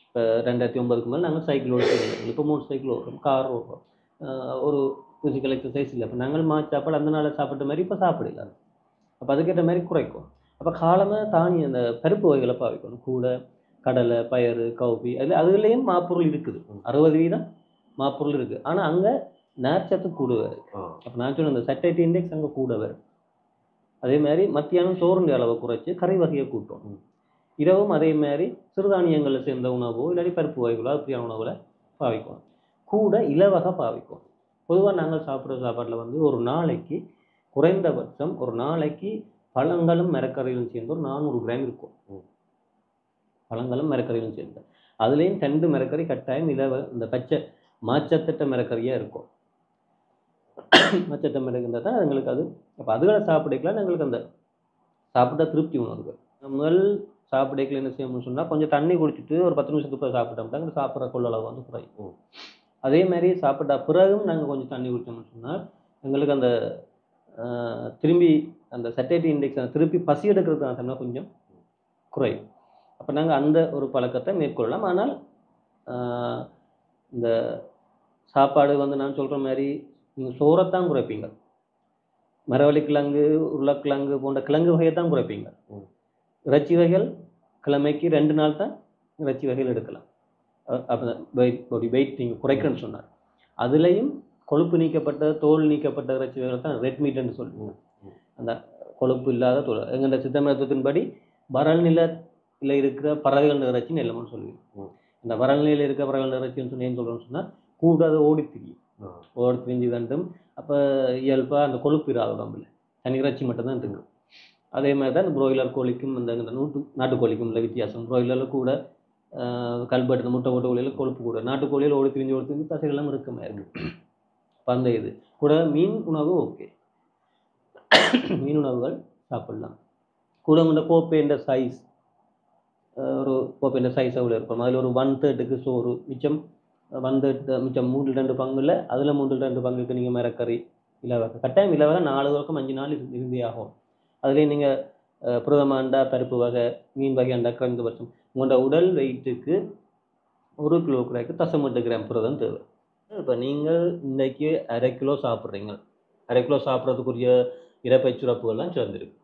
இப்போ 2009க்கு மேலே நாங்கள் சைக்கிள் ஓடுறோம், இப்போ 3 சைக்கிள் ஓடுறோம், கார் ஓடுறோம், ஒரு ஃபிசிக்கல் எக்ஸசைஸ் இல்லை. இப்போ நாங்கள் மாச்சாப்பாடு அந்த நாளில் சாப்பிட்ட மாதிரி இப்போ சாப்பிடல. அப்போ அதுக்கேற்ற மாதிரி குறைக்கும். அப்போ காலமாக தானி அந்த பருப்பு வகைகளை பாவிக்கணும். கூட கடலை, பயறு, கவுப்பி, அதுலேயும் மாப்பொருள் இருக்குது. 60% மாப்பொருள் இருக்குது. ஆனால் அங்கே நேர்ச்சத்து கூட வருது. அப்போ நான் சொன்ன அந்த சட்டைட்டி இண்டெக்ஸ் அங்கே கூட வரும். அதே மாதிரி மத்தியானம் சோறுடைய அளவை குறைச்சி கறி வகையை கூட்டும். இரவும் அதே மாதிரி சிறுதானியங்களில் சேர்ந்த உணவோ இல்லாட்டி பருப்பு வகைகளோ அப்படியான உணவுகளை பாவிக்கணும். கூட இலவகை பாவிக்கும். பொதுவாக நாங்கள் சாப்பிட்ற சாப்பாட்டில் வந்து ஒரு நாளைக்கு குறைந்தபட்சம் ஒரு நாளைக்கு பழங்களும் மரக்கறிகளும் சேர்ந்து ஒரு 400 கிராம் இருக்கும். பழங்களும் மரக்கறிகளும் சேர்ந்து அதுலேயும் 2 மரக்கறி கட்டாயம் இந்த பச்சை மாச்சத்திட்ட மரக்கறியாக இருக்கும். மச்சத்தை மரக்கறிஇருந்தால் தான் எங்களுக்கு அது. அப்போ அதுகளை சாப்பிடக்கலாம் எங்களுக்கு அந்த சாப்பிட்டா திருப்தி உணர்வு. முதல் சாப்பிடக்கல என்ன செய்யணும்னு சொன்னால் கொஞ்சம் தண்ணி குடிச்சிட்டு ஒரு 10 நிமிஷத்துக்கு பிறகு சாப்பிட்டோம்னா அங்கே சாப்பிட்ற கொள்ளளவு வந்து குறையும். அதே மாதிரி சாப்பிட்டா பிறகும் நாங்கள் கொஞ்சம் தண்ணி குடித்தோம்னு சொன்னால் எங்களுக்கு அந்த திரும்பி அந்த சட்டேட்டி இண்டெக்ஸ் திருப்பி பசி எடுக்கிறதுக்கான தன்மை கொஞ்சம் குறையும். அப்போ நாங்கள் அந்த ஒரு பழக்கத்தை மேற்கொள்ளலாம். ஆனால் இந்த சாப்பாடு வந்து நான் சொல்கிற மாதிரி நீங்கள் சோறைத்தான் குறைப்பீங்க, மரவள்ளி கிழங்கு, உருளைக்கிழங்கு போன்ற கிழங்கு வகையை தான் குறைப்பீங்க. இறைச்சி வகைகள் கிழமைக்கு 2 நாள் தான் இறைச்சி வகைகள் எடுக்கலாம். அப்போ வெயிட் நீங்கள் குறைக்கணும்னு சொன்னார். அதுலேயும் கொழுப்பு நீக்கப்பட்ட தோல் நீக்கப்பட்ட இறைச்சி வகைகள் தான் ரெட் மீட்னு சொல்லுவோம். அந்த கொழுப்பு இல்லாத தோல் எங்கள் சித்த மருத்துவத்தின்படி வறல் நிலத்தில் இருக்கிற பறவைகள் இறைச்சின்னு எல்லாமே சொல்லுவோம். இந்த வறல் நிலையில் இருக்கிற பறவைகள் இறைச்சின்னு சொல்லி ஏன் சொல்கிறோம்னு சொன்னால் கூட அதை ஓடி திரிஞ்சு தண்டும். அப்போ இயல்பாக அந்த கொழுப்பு இராத உடம்புல தனி இறைச்சி மட்டும்தான் இருக்குது. அதே மாதிரி தான் இந்த ப்ரோயிலர் கோழிக்கும் இந்த நாட்டுக்கோழிக்கும் உள்ள வித்தியாசம். ப்ரோயிலரில் கூட கல்பட்டு முட்டை போட்ட கோழியில் கொழுப்பு கூட, நாட்டுக்கோழியில் ஓடி திரிஞ்சு தசைகள்லாம் இறுக்கமாக இருக்குது. அந்த இது கூட மீன் உணவு ஓகே, மீன் உணவுகள் சாப்பிடலாம். கூட இந்த கோப்பைன்ற சைஸ் ஒரு கோப்பைன்ற சைஸ் அவ்வளோ இருக்கும். அதில் ஒரு 1/3க்கு சோறு மிச்சம், 1/3 மிச்சம் 3/2 பங்குல அதில் 3/2 பங்குக்கு நீங்கள் மரக்கறி இலவகை கட்டாயம் இலவகை 4 வரைக்கும் 5 நாள் இருந்தே ஆகும். அதுலேயும் நீங்கள் புரதமாண்டா பருப்பு வகை மீன் வகை அண்டா குறைந்தபட்சம் உங்களோட உடல் வெயிட்டுக்கு 1 கிலோ குறைக்கு 0.8 கிராம் புரதம் தேவை. இப்போ நீங்கள் இன்றைக்கி 1/2 கிலோ சாப்பிட்றீங்க, 1/2 கிலோ சாப்பிட்றதுக்குரிய இறப்பை சுரப்புகள்லாம் சேர்ந்துருக்கு.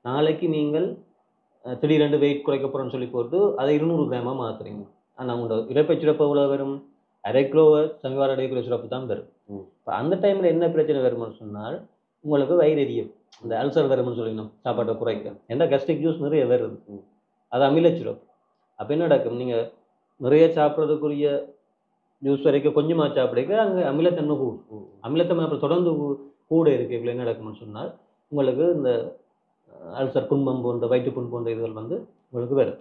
நாளைக்கு நீங்கள் திடீரென்று வெயிட் குறைக்க போகிறோன்னு சொல்லி போட்டு அதை 200 கிராமாக மாற்றுறீங்க. ஆனால் உங்களோட இறப்பை சுரப்பு எவ்வளோ வரும்? 1/2 கிலோவை சமீபார அடையக்கூடிய சுரப்பு தான் வரும். இப்போ அந்த டைமில் என்ன பிரச்சனை வரும்னு சொன்னால் உங்களுக்கு வயிறு எரியும், இந்த அல்சர் வரும்னு சொல்லிடணும் சாப்பாட்டை குறைக்க. ஏன்னா கஸ்ட்ரிக் ஜூஸ் நிறைய வருது, அது அமில சுரப்பு. அப்போ என்ன நடக்கும்? நீங்கள் நிறைய சாப்பிட்றதுக்குரிய ஜூஸ் வரைக்கும் கொஞ்சமாக சாப்பிடுங்க, அங்கே அமிலத்தன்மை கூடும். அமிலத்தன்மை அப்புறம் தொடர்ந்து கூட இருக்குள்ள என்ன நடக்கும்னு சொன்னால் உங்களுக்கு இந்த அல்சர் குன்பம் போன்ற வயிற்றுப்புண் போன்ற இதுகள் வந்து உங்களுக்கு வரும்.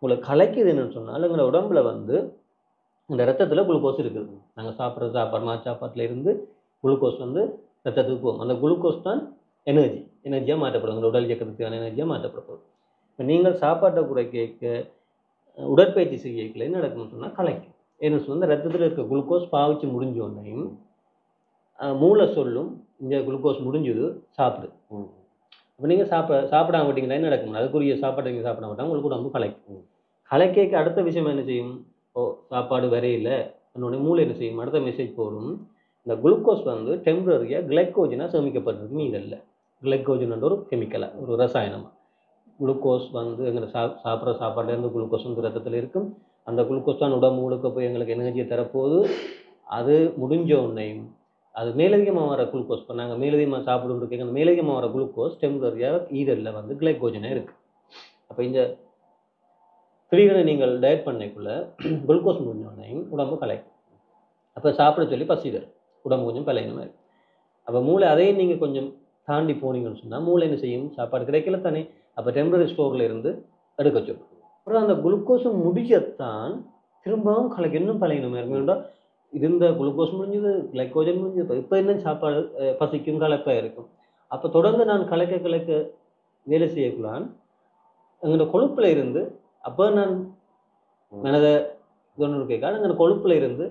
உங்களுக்கு கலைக்குது என்னன்னு சொன்னால் எங்களோட உடம்புல வந்து இந்த ரத்தத்தில் குளுக்கோஸ் இருக்குது. நாங்கள் சாப்பிட்ற சாப்பாடு சாப்பாட்டில் இருந்து குளுக்கோஸ் வந்து ரத்தத்துக்கு போகும். அந்த குளுக்கோஸ் தான் எனர்ஜியாக மாற்றப்படும், எங்களோட உடல் இயக்கத்துக்கான எனர்ஜியாக மாற்றப்படும். இப்போ நீங்கள் சாப்பாட்டை குறைக்க உடற்பயிற்சி செய்யல என்ன நடக்கும்னு சொன்னால் கலைக்கும். ஏன்னு சொன்னால் ரத்தத்தில் இருக்க குளுக்கோஸ் பாவிச்சு முடிஞ்சோன்னையும் மூளை சொல்லும் இந்த குளுக்கோஸ் முடிஞ்சது சாப்பிடு. அப்போ நீங்கள் சாப்பிடாம விட்டீங்கன்னா என்ன நடக்கும்? அதுக்குரிய சாப்பாட்டை நீங்கள் சாப்பிட மாட்டாங்க, உங்களுக்கு உடம்பு கலைக்கும். கலைக்க அடுத்த விஷயம் என்ன செய்யும்? சாப்பாடு வரையில என்னுடைய மூளை என்ன செய்யும்? அடுத்த மெசேஜ் போடும், இந்த குளுக்கோஸ் வந்து டெம்பரரியாக கிளைக்கோஜனாக சேமிக்கப்படுறதுக்கு நீரில்லை. கிளைக்கோஜன் ஒரு கெமிக்கலாக ஒரு ரசாயனமாக குளுக்கோஸ் வந்து எங்களை சாப்பிட்ற சாப்பாடுலேருந்து குளுக்கோஸ் வந்து ரத்தத்தில் இருக்கும். அந்த குளுக்கோஸ் தான் உடம்பு முழுக்க போய் எங்களுக்கு எனர்ஜியை தரப்போகுது. அது முடிஞ்ச உடனேயும் அது மேலதிகமாக வர குளுக்கோஸ், இப்போ நாங்கள் மேலதிகமாக சாப்பிடுறதுக்கு அந்த மேலதிகமாக வர குளுக்கோஸ் டெம்பரரியாக ஈரலில் வந்து கிளைக்கோஜனாக இருக்குது. அப்போ இந்த திடீரென நீங்கள் டயட் பண்ணக்குள்ள குளுக்கோஸ் முடிஞ்சோடனையும் உடம்பு கலைக்கும். அப்போ சாப்பிட சொல்லி பசிதர் உடம்பு கொஞ்சம் பழையணும் மாதிரி. அப்போ மூளை அதையும் நீங்கள் கொஞ்சம் தாண்டி போனீங்கன்னு சொன்னால் மூளை என்ன செய்யும்? சாப்பாடு கிடைக்கல தானே, அப்போ டெம்பரரி ஸ்டோரில் இருந்து எடுக்க சொல்லும். அப்புறம் அந்த குளுக்கோஸும் முடியத்தான் திரும்பவும் கலைக்கு இன்னும் பழையணும் இருக்குண்டா இருந்த குளுக்கோஸ் முடிஞ்சது, கிளைக்கோஜன் முடிஞ்சது, இப்போ என்ன சாப்பாடு பசிக்கும் கலப்பாக இருக்கும். அப்போ தொடர்ந்து நான் கலைக்க வேலை செய்யக்குள்ளான் எங்களோட கொழுப்பில் இருந்து அப்போ நான் மனதை ஒன்று கேட்காது எங்களோட கொழுப்பில் இருந்து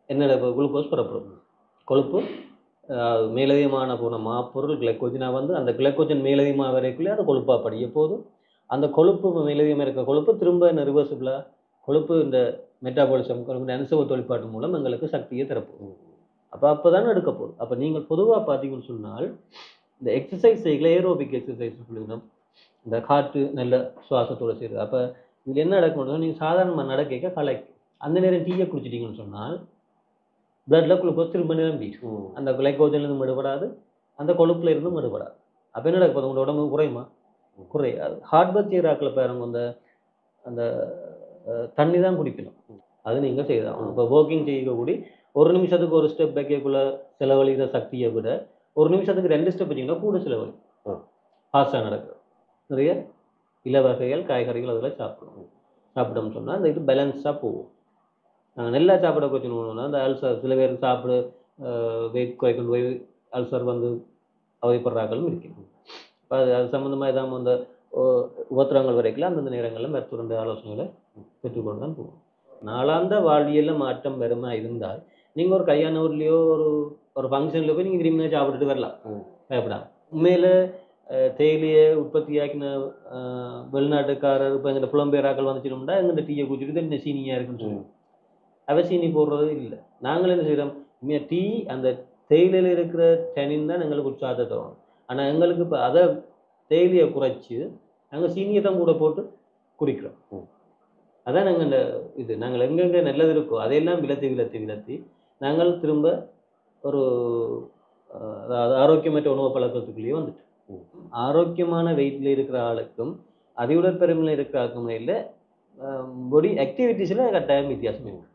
என்னோட குளுக்கோஸ் புறப்படும். கொழுப்பு மேலதிகமான போன மாப்பொருள் கிளைக்கோஜனாக வந்து அந்த கிளைக்கோஜன் மேலதிகமாக வரைக்குள்ளே அது கொழுப்பாக படிய போதும். அந்த கொழுப்பு மேலதிகமாக இருக்க கொழுப்பு திரும்ப ரிவர்சிபிளாக கொழுப்பு இந்த மெட்டாபாலிசம் அனுசவ தொழிற்பாட்டு மூலம் எங்களுக்கு சக்தியை தரப்போகும். அப்போ தானே எடுக்க போகுது. அப்போ நீங்கள் பொதுவாக பார்த்தீங்கன்னு சொன்னால் இந்த எக்ஸசைஸ் செய்யல ஏரோபிக் எக்ஸசைஸ் சொல்லிக்கணும், இந்த காற்று நல்ல சுவாசத்தோடு செய்யுது. அப்போ இதில் என்ன நடக்கணும்னா நீங்கள் சாதாரணமாக நடக்க கலைக்கு அந்த நேரம் டீயை குடிச்சிட்டிங்கன்னு சொன்னால் பிளட்ல குளுக்கோஸ் திரும்ப நிரம்பிட்டு அந்த கிளைக்கோஜன்லேருந்து விடுபடாது, அந்த கொழுப்புல இருந்தும் விடுபடாது. அப்போ என்ன நடக்குது? உங்களோட உடம்பு குறையுமா? குறையாது. ஹார்ட் பர்த் செய்கிறாக்களை பாருங்க, அந்த தண்ணி தான் குடிக்கணும், அது நீங்கள் செய்யலாம். இப்போ வாக்கிங் செய்யக்கூடி 1 நிமிஷத்துக்கு 1 ஸ்டெப் வைக்கக்குள்ள செலவழிகிற சக்தியை விட 1 நிமிஷத்துக்கு 2 ஸ்டெப் வச்சிங்கன்னா கூட செலவழி ஃபாஸ்ட்டாக நடக்குது. நிறைய இலவகைகள் காய்கறிகள் அதில் சாப்பிட்டோம்னு சொன்னால் அந்த இது பேலன்ஸாக போகும். நாங்கள் நல்லா சாப்பிட குறைச்சணும்னா அந்த அல்சர் சில பேர் சாப்பிட வெயிட் குறைக்கணும் போய் அல்சர் வந்து அவதிப்படுறாங்களும் இருக்குது. இப்போ அது சம்மந்தமாக எதாவது அந்த உபத்திரங்கள் வரைக்கும் அந்தந்த நேரங்களில் மருத்துவ ஆலோசனைகளை பெற்றுக்கொண்டு தான் போகும். நாளாந்த வாழ்வியலில் மாற்றம் வருமா இருந்தால் நீங்கள் ஒரு கல்யாணூர்லேயோ ஒரு ஃபங்க்ஷனில் போய் நீங்கள் விரும்பினா சாப்பிட்டுட்டு வரலாம், பயப்படாம. உண்மையில் தேயிலையை உற்பத்தியாக்கின வெளிநாட்டுக்காரர் இப்போ எங்கள் புலம்பெயராக்கள் வந்துச்சுட்டோம்னா எங்கள் டீயை குடிச்சிட்டு என்ன சீனியாக இருக்குன்னு சொல்லுவோம். அவசீனி போடுறது இல்லை. நாங்கள் என்ன செய்கிறோம்? டீ அந்த தேயிலையில் இருக்கிற டெனின் தான் எங்களுக்கு உற்சாகத்தை தரும். ஆனால் எங்களுக்கு இப்போ அதை தேயிலையை குறைச்சி நாங்கள் சீனியை தான் கூட போட்டு குடிக்கிறோம். அதான் நாங்கள் இந்த நாங்கள் எங்கெங்கே நல்லது இருக்கோ அதையெல்லாம் விலத்தி நாங்கள் திரும்ப ஒரு அதாவது ஆரோக்கியமற்ற உணவு பழக்கத்துக்குள்ளேயே வந்துட்டு ஆரோக்கியமான வெயிட்டில் இருக்கிற ஆளுக்கும் அதிவுடற்பெருமையில் இருக்கிற ஆளுக்கும் இல்லை பாடி ஆக்டிவிட்டீஸில் கட்டாயம் வித்தியாசம் இருக்கும்.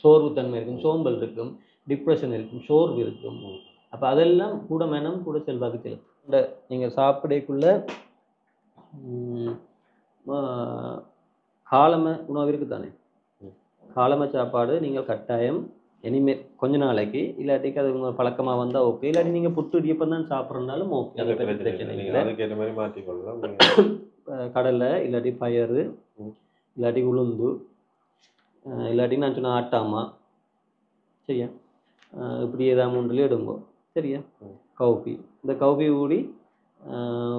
சோர்வுத்தன்மை இருக்கும், சோம்பல் இருக்கும், டிப்ரெஷன் இருக்கும், சோர்வு இருக்கும். அப்போ அதெல்லாம் கூட மனம் கூட செல்வாக்கு செலுத்தும். இந்த நீங்கள் சாப்பிடக்குள்ள காலமை உணவு இருக்குது தானே, காலமை சாப்பாடு நீங்கள் கட்டாயம் இனிமேல் கொஞ்ச நாளைக்கு இல்லாட்டிக்கு அது உங்கள் பழக்கமாக வந்தால் ஓகே, இல்லாட்டி நீங்கள் புட்டு இடியப்பம் தான் சாப்பிட்றதுனாலும் ஓகே, அதை பற்றி பிரச்சனை இல்லை. கடலை இல்லாட்டி பயறு இல்லாட்டி உளுந்து இல்லாட்டி நான் சொன்ன ஆட்டாமா சரியா, இப்படி ஏதாவது மூன்றுலேயே எடுங்கோ சரியா. கவுப்பி, இந்த கவுப்பி ஊடி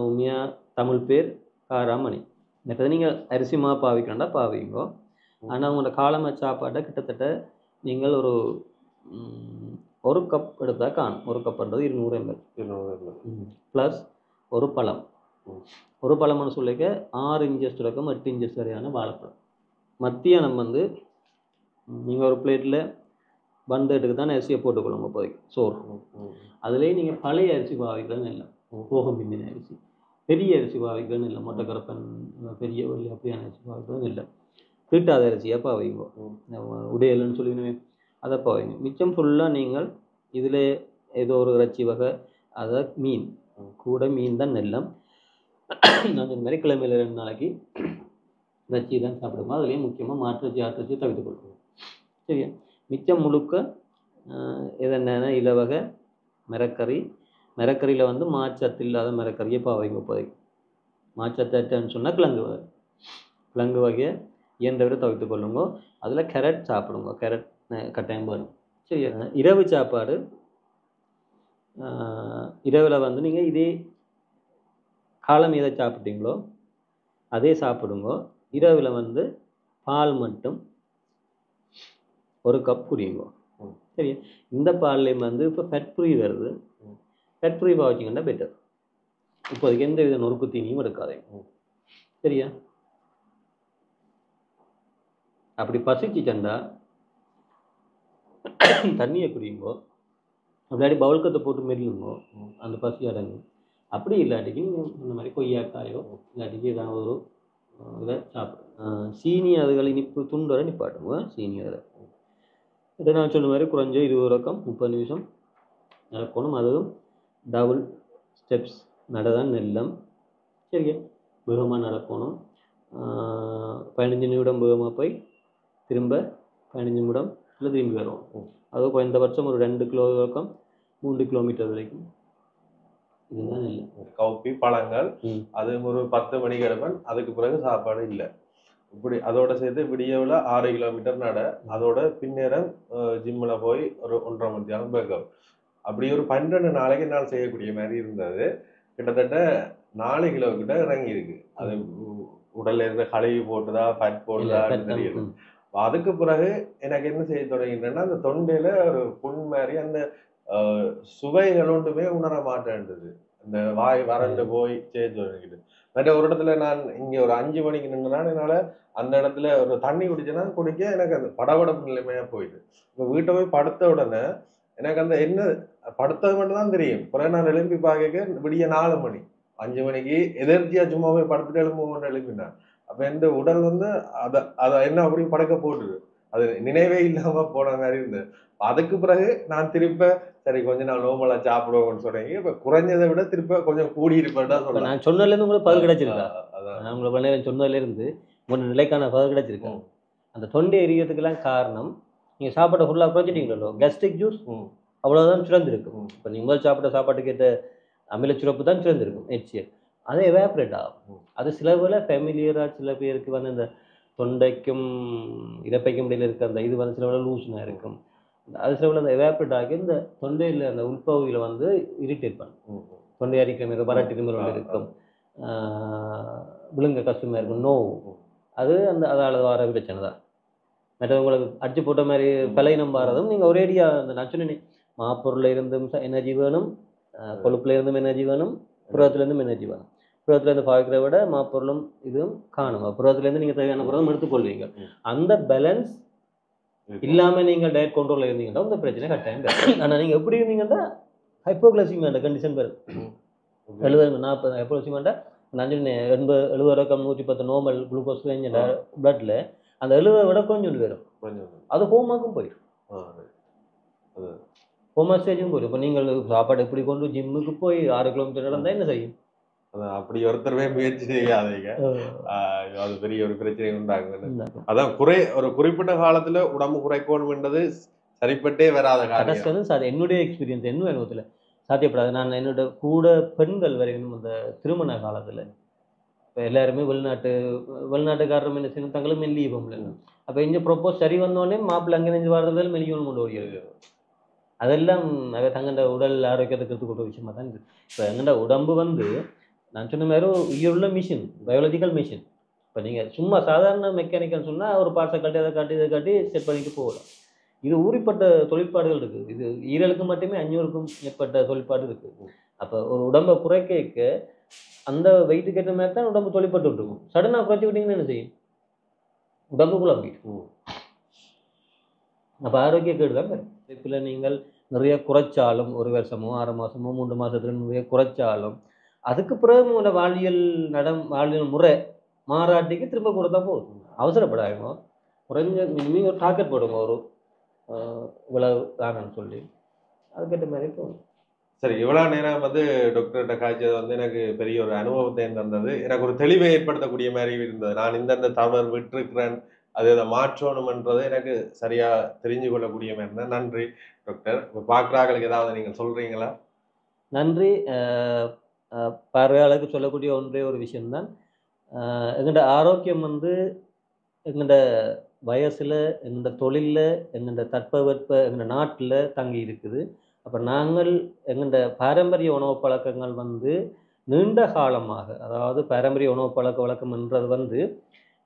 உண்மையாக தமிழ் பேர் காராமணி. மற்றது நீங்கள் அரிசி மாவு பாவிக்கண்டா பாவிங்கோ. ஆனால் உங்களோட காலமை சாப்பாட்டை கிட்டத்தட்ட நீங்கள் ஒரு கப் எடுத்தால் காணும். ஒரு கப்ன்றது 200 ml ப்ளஸ் ஒரு பழம். ஒரு பழம்னு சொல்லிக்க 6 இன்ச்சஸ் தொடக்கம் 8 இன்ச்சஸ் வரையான வாழைப்பழம். மத்தியானம் நீங்கள் ஒரு பிளேட்டில் பந்தட்டுக்கு தான் அரிசியை போட்டுக்கொள்ளுங்க இப்போதைக்கு சோறு. அதுலேயே நீங்கள் பழைய அரிசி பாவிக்கலன்னு இல்லை, போகம் பின்னின அரிசி. பெரிய அரிசி பாவிக்கலன்னு இல்லை, மொட்டைக்கரப்பன் பெரிய வள்ளி அப்படியான அரிசி பாவிக்கலன்னு இல்லை. தீட்டாத அரிசியாக பாவிங்கோ. உடையல்னு சொல்லிவிடுவேன், அதை பாவிங்க. மிச்சம் ஃபுல்லாக நீங்கள் இதில் ஏதோ ஒரு இறைச்சி வகை, அதை மீன் கூட மீன் தான் நெல்லம். நான் இந்த மாதிரி கிழமையில் 2 நாளைக்கு இறைச்சி தான் சாப்பிடுவோம். அதுலேயும் முக்கியமாக மாட்டிறைச்சி ஆட்டிறைச்சி தவிர்த்து கொள்வோம். சரியா? மிச்சம் முழுக்க எதென்ன இலவகை மிரக்கறி. மிரக்கறியில் மாச்சத்து இல்லாத மிரக்கறியை பாவைங்க. இப்போதைக்கு மாச்சத்துன்னு சொன்னால் கிழங்கு வகையை இயன்றவரை தவிர்த்து கொள்ளுங்க. அதில் கேரட் சாப்பிடுங்க, கேரட் கட்டாயம் வேணும். சரியா? இரவு சாப்பாடு இரவில் நீங்கள் இதே காலம் எதை சாப்பிட்டீங்களோ அதே சாப்பிடுங்க. இரவில் பால் மட்டும் ஒரு கப் குடியுங்க. சரியா? இந்த பால்லையும் இப்போ ஃபேட் ஃப்ரீ வருது. ஃபேட் ஃப்ரீ பாவச்சிங்கன்னா பெட்டர். இப்போதைக்கு எந்த வித நொறுக்கு தீனியும் எடுக்காதீங்க. சரியா? அப்படி பசிச்சுச்சண்டா தண்ணியை குடியுங்கோ. அப்படி பவுல்கத்தை போட்டு மெல்லுங்கோ, அந்த பசி அடங்கு. அப்படி இல்லாட்டிக்கு இந்த மாதிரி கொய்யாக்காயோ இல்லாட்டிக்கு ஏதாவது ஒரு இதை சாப்பிடும். சீனி அதுகள் இனிப்பு துண்டு வரை நிப்பாட்டுங்க. சீனி அதில் இதை நான் சொன்ன மாதிரி குறைஞ்ச 20 ரக்கம் 30 நிமிஷம் நடக்கணும். அதுவும் டபுள் ஸ்டெப்ஸ் நடதான் நெல்லம். சரியா? வேகமாக நடக்கணும். 15 நிமிடம் வேகமாக போய் திரும்ப 15 நிமிடம் இல்லை திரும்பி வரும். அதுவும் குறைந்தபட்சம் ஒரு 2 கிலோ வரைக்கும் 3 கிலோமீட்டர் வரைக்கும். இதுதான் நெல். கவுப்பி பழங்கள், அது ஒரு 10 மணிக்கு எடுப்பேன். அதுக்கு பிறகு சாப்பாடு இல்லை. இப்படி அதோட சேர்த்து விடியவில் 6 கிலோமீட்டர் நட. அதோட பின்னேரம் ஜிம்மில் போய் ஒரு 1.5 மணி நேரம் பேக்கப். அப்படி ஒரு 12 நாளைக்கு நான் செய்யக்கூடிய மாதிரி இருந்தது. கிட்டத்தட்ட 4 கிலோக்கிட்ட இறங்கி இருக்கு. அது உடல்ல இருக்கிற கழுவி போட்டுதா ஃபேட் போட்டுதா தெரியுது. அதுக்கு பிறகு எனக்கு என்ன செய்ய தொடங்கிட்டேன்னா, அந்த தொண்டையில ஒரு புண் மாதிரி அந்த சுவைகள் ஒன்றுமே உணர மாட்டேன்றது. அந்த வாய் வறண்டு போய் செய்ய தொடங்கிட்டு. மற்ற ஒரு இடத்துல நான் இங்கே ஒரு 5 மணிக்கு நின்றுனா என்னால் அந்த இடத்துல ஒரு தண்ணி குடிச்சேன்னா குடிக்க எனக்கு அந்த படபடப்பு நிலைமையாக போயிடுது. இப்போ வீட்டை போய் படுத்த உடனே எனக்கு அந்த என்ன படுத்தது மட்டும் தான் தெரியும். பிறகு நான் எழுப்பி பார்க்க விடிய 4 மணி 5 மணிக்கு எதிர்த்தியா சும்மா போய் படுத்துட்டு எழுப்பினேன். அப்போ இந்த உடல் அதை என்ன அப்படி படுக்க போட்டுது. அது நினைவே இல்லாம போன மாதிரி இருந்தது. அதுக்கு பிறகு நான் திருப்ப சரி கொஞ்சம் நாள் நோமலா சாப்பிடுவோம்னு சொன்னீங்க. இப்ப குறைஞ்சதை விட திருப்ப கொஞ்சம் கூடி இருப்பேன். நான் சொன்னதுல இருந்து உங்களுக்கு பதில் கிடைச்சிருக்கா? நான் உங்களுக்கு சொன்னதுல இருந்து ஒரு நிலைக்கான பதில் கிடைச்சிருக்கேன். அந்த தொண்டை எரியறதுக்கெல்லாம் காரணம் நீங்க சாப்பாட்டை ஃபுல்லா குறைச்சிட்டீங்களோ. கேஸ்ட்ரிக் ஜூஸ் அவ்வளவுதான் சுரந்திருக்கும். இப்போ நீங்க முதல் சாப்பிட்ட சாப்பாட்டுக்கு ஏற்ற அமில சுரப்பு தான் சுரந்திருக்கும், HCl. அதை எவாப்ரேட் ஆகும். அது சில வேளை ஃபெமிலியரா சில பேருக்கு அந்த தொண்டைக்கும் இறப்பைக்கும் இடையில இருக்க அந்த இது சில வேளை லூஸ்னா இருக்கும். அது சில வேளை அந்த எவாப்ரேட் ஆகி இந்த தொண்டையில் அந்த உள்பகுதியில் இரிட்டேட் பண்ணும். தொண்டை அரிக்கிற வறட்டு திமிரோடு இருக்கும், விழுங்க கஷ்டமாக இருக்கும், நோவு. அது அதால் வர பிரச்சனை தான். மற்றவங்களுக்கு அடிச்சு போட்ட மாதிரி பலையினம் வாரதும் நீங்கள் ஒரேடியாக நான் சொன்னேன். மாப்பொருளில் இருந்தும் எனர்ஜி வேணும், கொழுப்புல இருந்தும் எனர்ஜி வேணும், புரதத்துலேருந்தும் எனர்ஜி வேணும். புரதத்துலேருந்து பாய்க்கிறத விட மாப்பொருளும் இதுவும் காணும். புரதத்துலேருந்து நீங்கள் தேவையான புரதம் எடுத்துக்கொள்வீங்க. அந்த பேலன்ஸ் இல்லாமல் நீங்கள் டயட் கண்ட்ரோலில் இருந்தீங்கன்னா இந்த பிரச்சனை கட்டாயம். ஆனால் நீங்கள் எப்படி இருந்தீங்கன்னா ஹைப்போகிளைசிமியா அந்த கண்டிஷன் பேர் 70-40 ஹைப்போகிளைசிமியா. நான் சொன்னேன் 70 ரகம் 110 நார்மல் குளுக்கோஸ் ரேஞ்ச் பிளட்ல அந்த 70 விட கொஞ்சம் வரும். அது ஹோமாக்கும் போயிடும், ஹோமா ஸ்டேஜும் போயிடும். இப்போ நீங்கள் சாப்பாடு எப்படி கொண்டு ஜிம்முக்கு போய் 6 கிலோமீட்டர் நடந்தால் என்ன செய்யும்? அப்படி ஒருத்தருமே முயற்சி செய்யாதீங்க. அது பெரிய ஒரு பிரச்சனை உண்டாகுது. அதான் ஒரு குறிப்பிட்ட காலத்துல உடம்பு குறைக்கணும்ன்றது சரிப்பட்டே வராத காரணம். என்னுடைய எக்ஸ்பீரியன்ஸ் என்ன அனுபவத்தில் சாத்தியப்படாது. நான் என்னோட கூட பெண்கள் வரைக்கும் அந்த திருமண காலத்தில் இப்போ எல்லாருமே வெளிநாட்டுக்காரரும் என்ன செய்யணும், தங்களும் மெல்லிய பொம்பளை. அப்போ இங்கே ப்ரொப்போஸ் சரி வந்தோடனே மாப்பிள்ளை அங்கே நெஞ்சு வரதில் மெல்லியவன் கொண்டு ஓடிடுது. அதெல்லாம் தங்கண்ட உடல் ஆரோக்கியத்துக்கு எடுத்துக்கொண்ட விஷயமா தான் இருக்குது. இப்போ எங்கள்ட உடம்பு வந்து நான் சொன்ன மாதிரி உயிருள்ள மிஷின், பயாலஜிக்கல் மிஷின். இப்போ நீங்கள் சும்மா சாதாரண மெக்கானிக்கல் சொன்னால் ஒரு பார்ட்ஸை காட்டி அதை காட்டி இதை காட்டி செட் பண்ணிட்டு போகலாம். இது ஊறிப்பட்ட தொழிற்பாடுகள் இருக்குது. இது ஈரலுக்கு மட்டுமே 500க்கும் மேற்பட்ட தொழிற்பாடு இருக்குது. அப்போ ஒரு உடம்பை குறைக்க அந்த வெயிட்டுக்கு ஏற்ற மாதிரி தான் உடம்பு தொழிற்பட்டு இருக்கும். சடனாக குறைச்சி விட்டிங்கன்னு என்ன செய்யும்? உடம்பு குழம்பிடும். அப்போ ஆரோக்கிய கேடு தான் வரும். இதில் நீங்கள் நிறைய குறைச்சாலும் 1 வருஷமோ 6 மாதமோ 3 மாதத்துல நிறைய குறைச்சாலும் அதுக்கு பிறகு உங்களோட வாழ்வியல் முறை மாறாட்டிக்கு திரும்ப கூட தான் போகுது. அவசரப்படாதீங்க. குறைஞ்ச நீங்கள் ஒரு டார்கெட் போடுங்க, ஒரு இவ்வளவு தானன்னு சொல்லி அதுக்கேற்ற மாதிரி போகும். சரி, இவ்வளவு நேரம் வந்து டாக்டர்கிட்ட காய்ச்சது வந்து எனக்கு பெரிய ஒரு அனுபவத்தை தந்தது. எனக்கு ஒரு தெளிவை ஏற்படுத்தக்கூடிய மாதிரி இருந்தது. நான் இந்த தவறு விட்டுருக்கிறேன், அதை மாற்றணும்ன்றது எனக்கு சரியா தெரிஞ்சு கொள்ளக்கூடிய மாதிரி இருந்தது. நன்றி டாக்டர். இப்போ பார்க்குறாங்களுக்கு ஏதாவது நீங்கள் சொல்றீங்களா? நன்றி. பார்வையாளருக்கு சொல்லக்கூடிய ஒன்றே ஒரு விஷயம்தான், எங்களோட ஆரோக்கியம் வந்து எங்களோட வயசில், எங்களோட தொழிலில், எங்களோட தட்பவெட்ப எங்களோட நாட்டில் தங்கி இருக்குது. அப்போ நாங்கள் எங்களோட பாரம்பரிய உணவு பழக்கங்கள் வந்து நீண்ட காலமாக, அதாவது பாரம்பரிய உணவு பழக்க வழக்கம் என்றது வந்து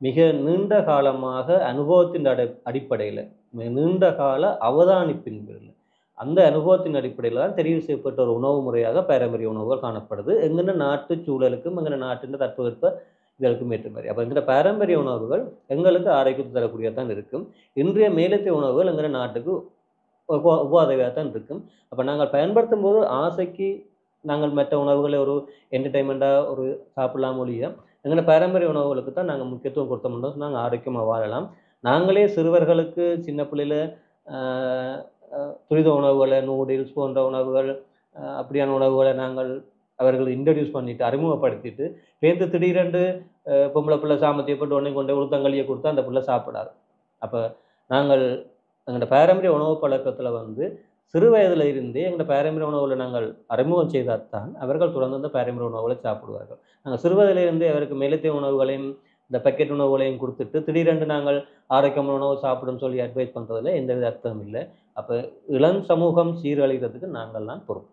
மிக நீண்ட காலமாக அனுபவத்தின் அடிப்படையில், நீண்ட கால அவதானிப்பின் பேரில், அந்த அனுபவத்தின் அடிப்படையில் தான் தெரிவு செய்யப்பட்ட ஒரு உணவு முறையாக பாரம்பரிய உணவுகள் காணப்படுது. எங்களோட நாட்டு சூழலுக்கும் எங்களோட நாட்டின் தட்பவெட்ப இதற்கும் ஏற்ற மாதிரி. அப்போ எங்களோட பாரம்பரிய உணவுகள் எங்களுக்கு ஆரோக்கியத்தை தரக்கூடியதான் இருக்கும். இன்றைய மேலத்திய உணவுகள் எங்களோட நாட்டுக்கு உபாதையாக தான் இருக்கும். அப்போ நாங்கள் பயன்படுத்தும் போது ஆசைக்கு நாங்கள் மற்ற உணவுகளை ஒரு என்டர்டைன்மெண்ட்டாக ஒரு சாப்பிடலாம் ஒழிய, எங்களோட பாரம்பரிய உணவுகளுக்கு தான் நாங்கள் முக்கியத்துவம் கொடுத்தோம்னா நாங்கள் ஆரோக்கியமாக வாழலாம். நாங்களே சிறுவர்களுக்கு சின்ன பிள்ளையில் துரித உணவுகளை, நூடுல்ஸ் போன்ற உணவுகள், அப்படியான உணவுகளை நாங்கள் அவர்கள் இன்ட்ரடியூஸ் பண்ணிவிட்டு அறிமுகப்படுத்திட்டு சேர்ந்து திடீரென்று பொம்பளை பிள்ளை சாமர்த்தியப்பட்டு உடனே கொண்டு உளுத்தங்களியை கொடுத்தா அந்த பிள்ளை சாப்பிடாது. அப்போ நாங்கள் எங்களோட பாரம்பரிய உணவு பழக்கத்தில் வந்து சிறு வயதில் இருந்தே எங்களோட பாரம்பரிய உணவுகளை நாங்கள் அறிமுகம் செய்தால் தான் அவர்கள் தொடர்ந்து அந்த பாரம்பரிய உணவுகளை சாப்பிடுவார்கள். நாங்கள் சிறு வயதிலிருந்தே அவருக்கு மேலத்திய உணவுகளையும் இந்த பேக்கெட் உணவுகளையும் கொடுத்துட்டு திடீரென்று நாங்கள் ஆரோக்கியமான உணவு சாப்பிடுன்னு சொல்லி அட்வைஸ் பண்ணுறதுல எந்தவித அர்த்தமும் இல்லை. அப்போ இளம் சமூகம் சீரழிகிறதுக்கு நாங்கள் தான் பொறுப்பு.